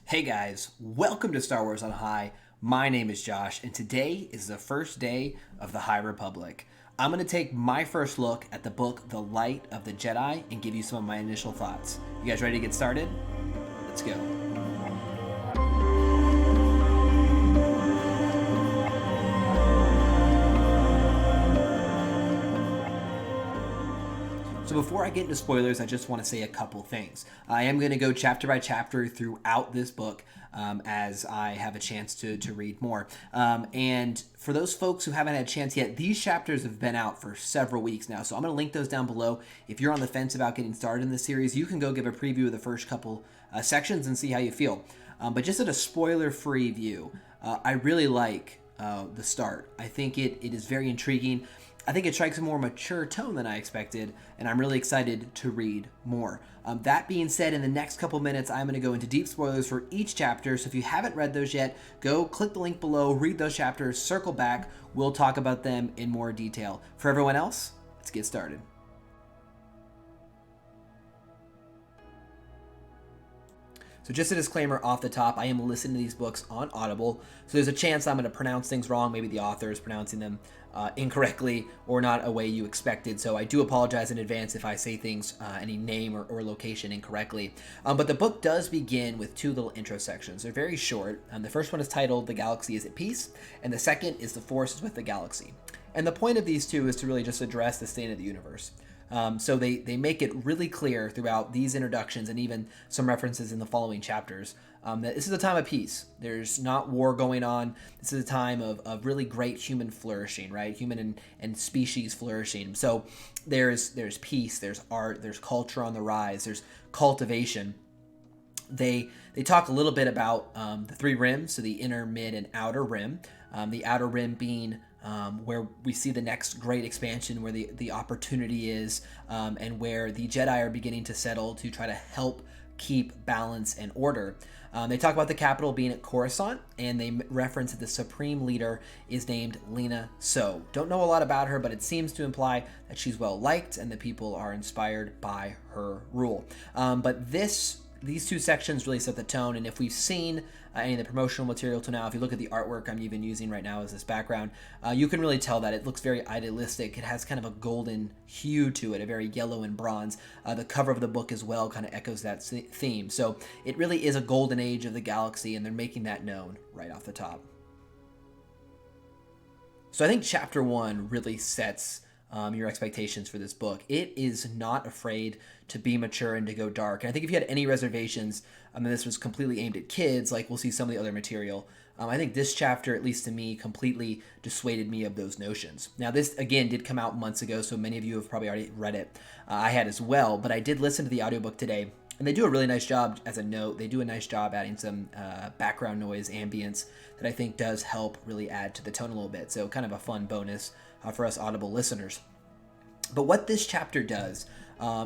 Hey guys, welcome to Star Wars on High. My name is Josh, and today is the first day of the High Republic. I'm going to take my first look at the book, The Light of the Jedi, and give you some of my initial thoughts. You guys ready to get started? Let's go. So before I get into spoilers, I just want to say a couple things. I am going to go chapter by chapter throughout this book as I have a chance to read more. And for those folks who haven't had a chance yet, these chapters have been out for several weeks now. So I'm going to link those down below. If you're on the fence about getting started in the series, you can go give a preview of the first couple sections and see how you feel. But just at a spoiler-free view, I really like the start. I think it is very intriguing. I think it strikes a more mature tone than I expected, and I'm really excited to read more. That being said, in the next couple minutes, I'm going to go into deep spoilers for each chapter, so if you haven't read those yet, go click the link below, read those chapters, circle back, we'll talk about them in more detail. For everyone else, let's get started. So just a disclaimer off the top, I am listening to these books on Audible, so there's a chance I'm going to pronounce things wrong. Maybe the author is pronouncing them incorrectly or not a way you expected. So I do apologize in advance if I say things, any name or location incorrectly. But the book does begin with two little intro sections. They're very short. The first one is titled The Galaxy is at Peace, and the second is The Force is with the Galaxy. And the point of these two is to really just address the state of the universe. So they make it really clear throughout these introductions and even some references in the following chapters that this is a time of peace. There's not war going on. This is a time of really great human flourishing, right? Human and species flourishing. So there's peace, there's art, there's culture on the rise, there's cultivation. They talk a little bit about the three rims, so the inner, mid, and outer rim. The outer rim being where we see the next great expansion, where the opportunity is, and where the Jedi are beginning to settle to try to help keep balance and order. They talk about the capital being at Coruscant, and they reference that the supreme leader is named Lena So. Don't know a lot about her, but it seems to imply that she's well liked and that people are inspired by her rule. But these two sections really set the tone, and if we've seen any of the promotional material to now, if you look at the artwork I'm even using right now as this background, you can really tell that it looks very idealistic. It has kind of a golden hue to it, a very yellow and bronze. The cover of the book as well kind of echoes that theme. So it really is a golden age of the galaxy, and they're making that known right off the top. So I think chapter 1 really sets your expectations for this book. It is not afraid to be mature and to go dark. And I think if you had any reservations, this was completely aimed at kids, like we'll see some of the other material, I think this chapter, at least to me, completely dissuaded me of those notions. Now, this, again, did come out months ago, so many of you have probably already read it. I had as well, but I did listen to the audiobook today, and they do a really nice job. As a note, they do a nice job adding some background noise, ambience, that I think does help really add to the tone a little bit. So kind of a fun bonus for us Audible listeners. But what this chapter does,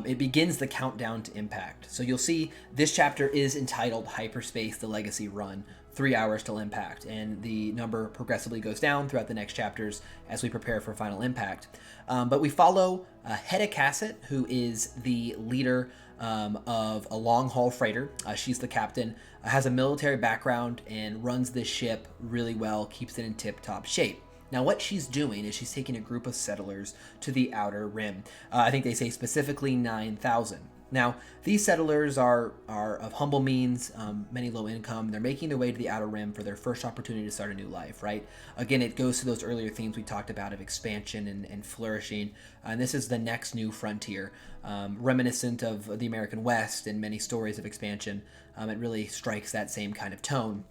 it begins the countdown to impact. So you'll see this chapter is entitled Hyperspace, the Legacy Run, 3 hours till impact. And the number progressively goes down throughout the next chapters as we prepare for final impact. But we follow Hedda Cassett, who is the leader of a long-haul freighter. She's the captain, has a military background, and runs this ship really well, keeps it in tip-top shape. Now, what she's doing is she's taking a group of settlers to the outer rim. I think they say specifically 9,000. Now, these settlers are of humble means, many low income. They're making their way to the outer rim for their first opportunity to start a new life, right? Again, it goes to those earlier themes we talked about of expansion and flourishing. And this is the next new frontier, reminiscent of the American West and many stories of expansion. It really strikes that same kind of tone.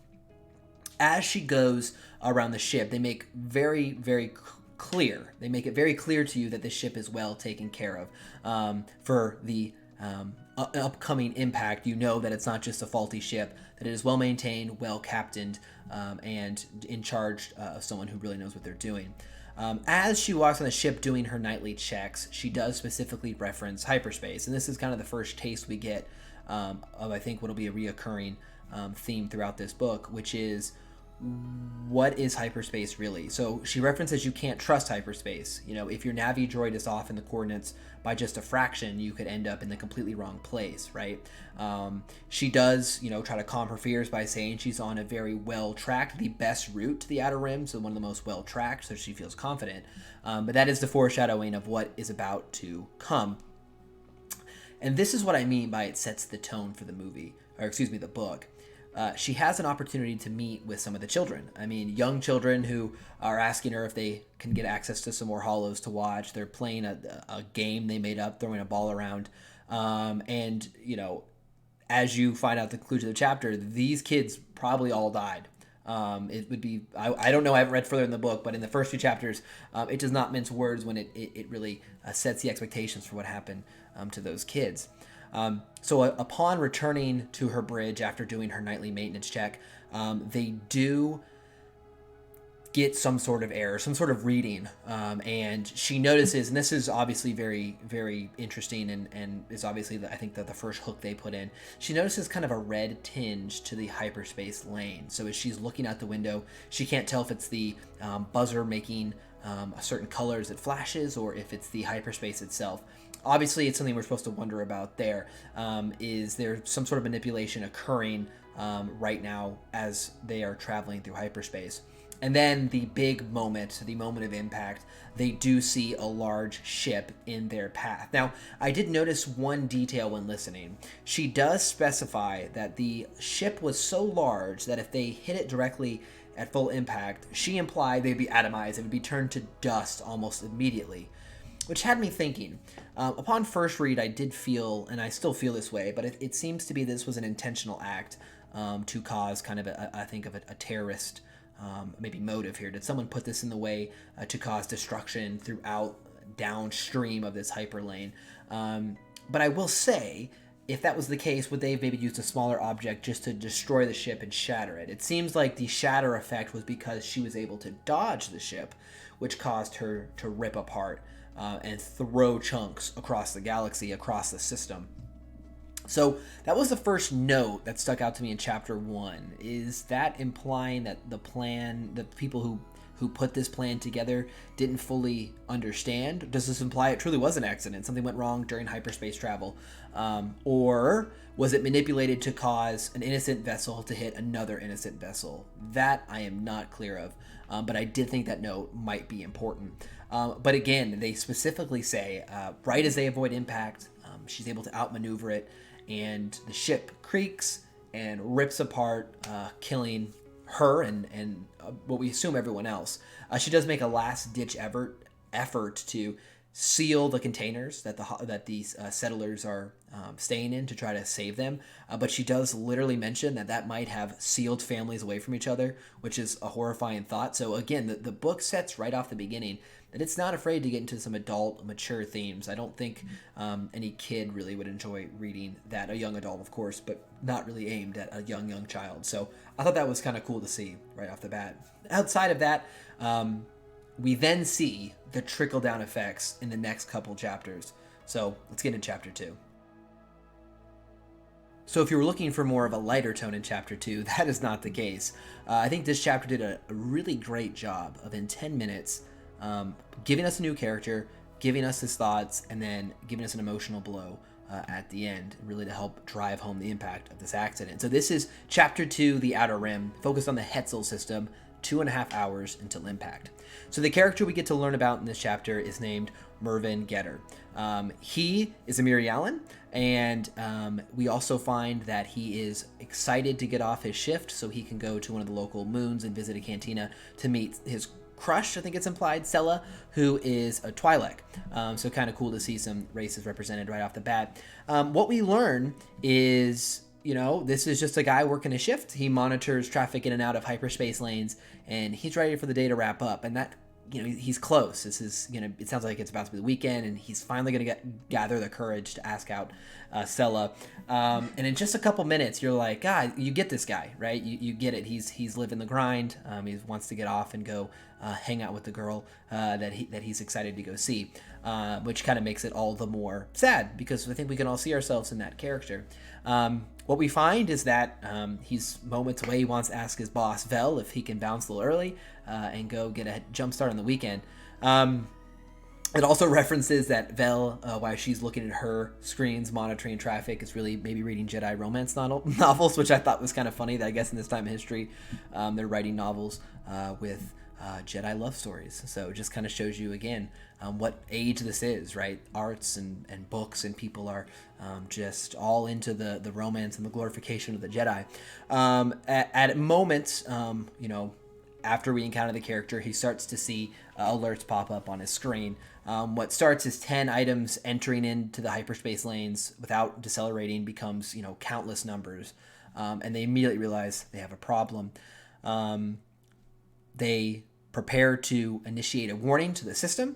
As she goes around the ship, they make very, very clear. They make it very clear to you that the ship is well taken care of. For the upcoming impact, you know that it's not just a faulty ship, that it is well maintained, well captained, and in charge of someone who really knows what they're doing. As she walks on the ship doing her nightly checks, she does specifically reference hyperspace, and this is kind of the first taste we get of, I think, what will be a reoccurring theme throughout this book, which is what is hyperspace really? So she references you can't trust hyperspace. If your Navi droid is off in the coordinates by just a fraction, you could end up in the completely wrong place, right? She does, try to calm her fears by saying she's on a very well-tracked, the best route to the Outer Rim, so one of the most well-tracked, so she feels confident. But that is the foreshadowing of what is about to come. And this is what I mean by it sets the tone for the movie, or excuse me, the book. She has an opportunity to meet with some of the children. I mean, young children who are asking her if they can get access to some more hollows to watch. They're playing a game they made up, throwing a ball around. And, as you find out the conclusion of the chapter, these kids probably all died. It would be, I don't know, I haven't read further in the book, but in the first few chapters, it does not mince words when it really sets the expectations for what happened to those kids. So upon returning to her bridge after doing her nightly maintenance check, they do get some sort of error, some sort of reading, and she notices, and this is obviously very, very interesting, and is obviously, I think, the first hook they put in. She notices kind of a red tinge to the hyperspace lane. So as she's looking out the window, she can't tell if it's the buzzer making a certain color as it flashes, or if it's the hyperspace itself. Obviously, it's something we're supposed to wonder about there. Is there some sort of manipulation occurring right now as they are traveling through hyperspace? And then the big moment, the moment of impact, they do see a large ship in their path. Now, I did notice one detail when listening. She does specify that the ship was so large that if they hit it directly at full impact, she implied they'd be atomized and would be turned to dust almost immediately, which had me thinking. Upon first read, I did feel, and I still feel this way, but it seems to be this was an intentional act to cause kind of, a terrorist maybe motive here. Did someone put this in the way to cause destruction throughout downstream of this hyperlane? But I will say, if that was the case, would they have maybe used a smaller object just to destroy the ship and shatter it? It seems like the shatter effect was because she was able to dodge the ship, which caused her to rip apart and throw chunks across the galaxy, across the system. So that was the first note that stuck out to me in chapter 1. Is that implying that the people who put this plan together didn't fully understand? Does this imply it truly was an accident? Something went wrong during hyperspace travel? Or was it manipulated to cause an innocent vessel to hit another innocent vessel? That I am not clear of, but I did think that note might be important. But again, they specifically say, right as they avoid impact, she's able to outmaneuver it, and the ship creaks and rips apart, killing her and what we assume everyone else. She does make a last-ditch effort to seal the containers that these settlers are staying in to try to save them. But she does literally mention that might have sealed families away from each other, which is a horrifying thought. So again, the book sets right off the beginning that it's not afraid to get into some adult, mature themes. I don't think any kid really would enjoy reading that. A young adult, of course, but not really aimed at a young child. So I thought that was kind of cool to see right off the bat. Outside of that, we then see the trickle-down effects in the next couple chapters. So let's get into chapter 2. So if you were looking for more of a lighter tone in chapter 2, that is not the case. I think this chapter did a really great job of, in 10 minutes, giving us a new character, giving us his thoughts, and then giving us an emotional blow at the end, really to help drive home the impact of this accident. So this is chapter 2, The Outer Rim, focused on the Hetzel system, 2.5 hours until impact. So the character we get to learn about in this chapter is named Mervyn Getter. He is a Mirialan, and we also find that he is excited to get off his shift so he can go to one of the local moons and visit a cantina to meet his crush, I think it's implied, Sella, who is a Twi'lek. So kind of cool to see some races represented right off the bat. What we learn is, this is just a guy working a shift. He monitors traffic in and out of hyperspace lanes, and he's ready for the day to wrap up. And that, he's close. This is, it sounds like it's about to be the weekend, and he's finally going to gather the courage to ask out Sella. And in just a couple minutes, you're like, God, you get this guy, right? You get it. He's living the grind. He wants to get off and go hang out with the girl that he's excited to go see, which kind of makes it all the more sad because I think we can all see ourselves in that character. What what we find is that he's moments away. He wants to ask his boss, Vel, if he can bounce a little early and go get a jump start on the weekend. It also references that Vel, while she's looking at her screens, monitoring traffic, is really maybe reading Jedi romance novels, which I thought was kind of funny that I guess in this time in history, they're writing novels with Jedi love stories. So it just kind of shows you, again, what age this is, right? Arts and books and people are just all into the romance and the glorification of the Jedi. At moments, after we encounter the character, he starts to see alerts pop up on his screen. What starts as 10 items entering into the hyperspace lanes without decelerating becomes, countless numbers. And they immediately realize they have a problem. They prepare to initiate a warning to the system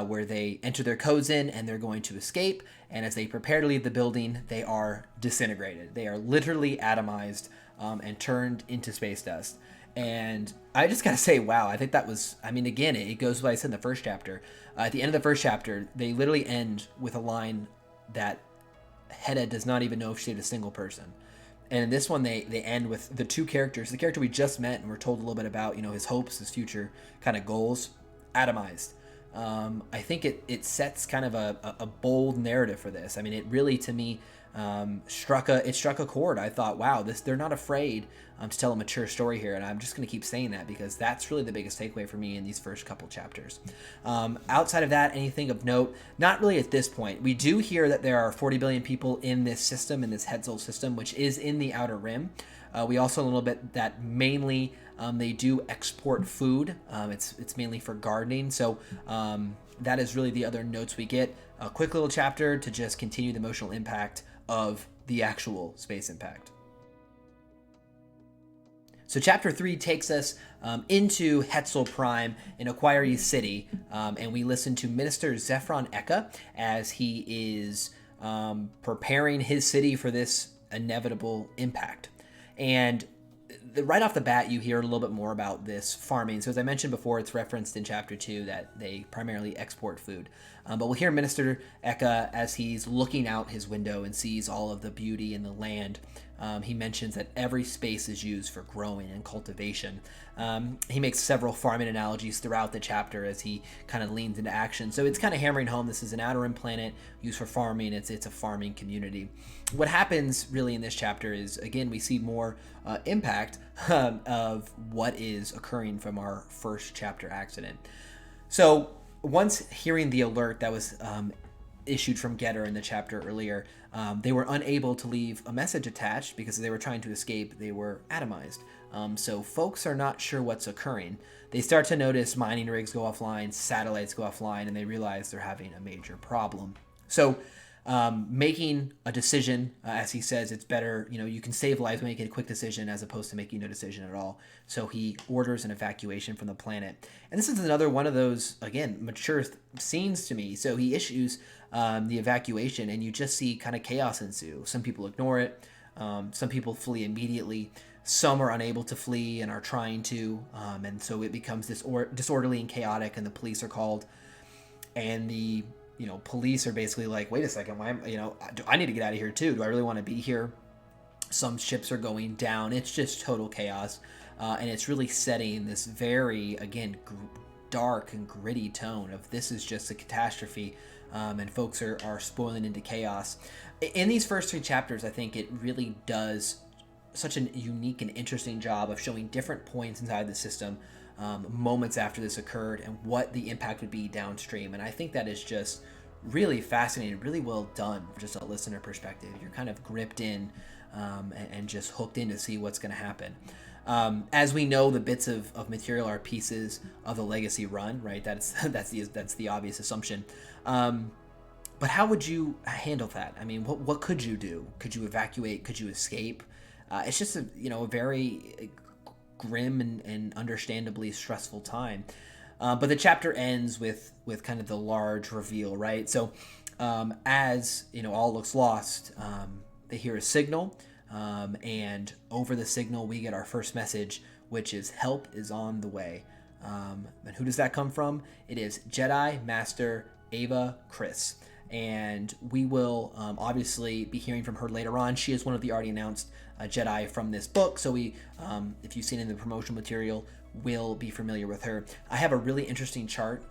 where they enter their codes in and they're going to escape. And as they prepare to leave the building, they are disintegrated. They are literally atomized and turned into space dust. And I just gotta say, wow, I think that was, again, it goes to what I said in the first chapter. At the end of the first chapter, they literally end with a line that Hedda does not even know if she saved a single person. And in this one, they end with the two characters, the character we just met and we're told a little bit about, his hopes, his future kind of goals, atomized. I think it sets kind of a bold narrative for this. It really, to me, struck a chord. I thought, wow, they're not afraid to tell a mature story here, and I'm just going to keep saying that because that's really the biggest takeaway for me in these first couple chapters. Outside of that, anything of note? Not really at this point. We do hear that there are 40 billion people in this system, in this Hetzel system, which is in the Outer Rim. We also a little bit that mainly they do export food. It's mainly for gardening, so that is really the other notes we get. A quick little chapter to just continue the emotional impact of the actual space impact. So Chapter 3 takes us into Hetzel Prime in Aquarii City, and we listen to Minister Zephron Eka as he is preparing his city for this inevitable impact. And right off the bat, you hear a little bit more about this farming. So as I mentioned before, it's referenced in Chapter 2 that they primarily export food. But we'll hear Minister Eka as he's looking out his window and sees all of the beauty in the land. He mentions that every space is used for growing and cultivation. He makes several farming analogies throughout the chapter as he kind of leans into action. So it's kind of hammering home this is an Outer Rim planet used for farming. It's a farming community. What happens really in this chapter is, again, we see more impact of what is occurring from our first chapter accident. So once hearing the alert that was issued from Getter in the chapter earlier, they were unable to leave a message attached because they were trying to escape. They were atomized. So folks are not sure what's occurring. They start to notice mining rigs go offline, satellites go offline, and they realize they're having a major problem. So making a decision, as he says, it's better, you can save lives when you make a quick decision as opposed to making no decision at all. So he orders an evacuation from the planet. And this is another one of those, again, mature scenes to me. So he issues the evacuation, and you just see kind of chaos ensue. Some people ignore it. Some people flee immediately. Some are unable to flee and are trying to. And so it becomes disorderly and chaotic, and the police are called. And the police are basically like, wait a second, why do I need to get out of here too? Do I really want to be here? Some ships are going down. It's just total chaos. And it's really setting this very, again, dark and gritty tone of this is just a catastrophe. And folks are spoiling into chaos. In these first 3 chapters, I think it really does such a unique and interesting job of showing different points inside the system, moments after this occurred, and what the impact would be downstream. And I think that is just really fascinating, really well done from just a listener perspective. You're kind of gripped in and just hooked in to see what's going to happen. As we know, the bits of material are pieces of the legacy run, right? That's the obvious assumption. But how would you handle that? What could you do? Could you evacuate? Could you escape? It's just a very grim and understandably stressful time. But the chapter ends with kind of the large reveal, right? So as all looks lost, they hear a signal, and over the signal we get our first message, which is help is on the way. And who does that come from? It is Jedi Master Ava Chris. and we will obviously be hearing from her later on. She is one of the already announced Jedi from this book, so if you've seen in the promotional material, will be familiar with her. I have a really interesting chart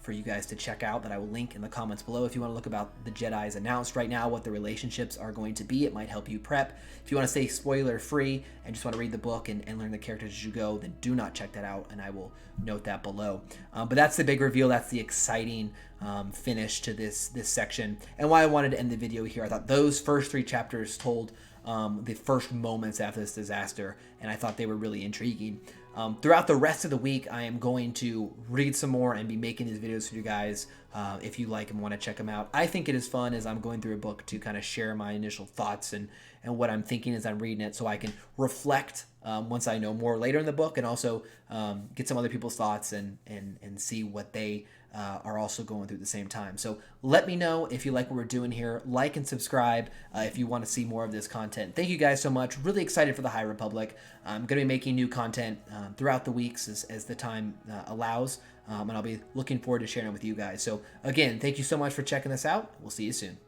for you guys to check out that I will link in the comments below. If you want to look about the Jedis announced right now, what the relationships are going to be, it might help you prep. If you want to stay spoiler free and just want to read the book and learn the characters as you go, then do not check that out, and I will note that below. But that's the big reveal. That's the exciting finish to this section, and why I wanted to end the video here. I thought those first 3 chapters told the first moments after this disaster, and I thought they were really intriguing. Throughout the rest of the week, I am going to read some more and be making these videos for you guys if you like and want to check them out. I think it is fun as I'm going through a book to kind of share my initial thoughts and what I'm thinking as I'm reading it, so I can reflect once I know more later in the book, and also get some other people's thoughts and see what they are also going through at the same time. So let me know if you like what we're doing here. Like and subscribe if you want to see more of this content. Thank you guys so much. Really excited for the High Republic. I'm going to be making new content throughout the weeks as the time allows, and I'll be looking forward to sharing it with you guys. So again, thank you so much for checking this out. We'll see you soon.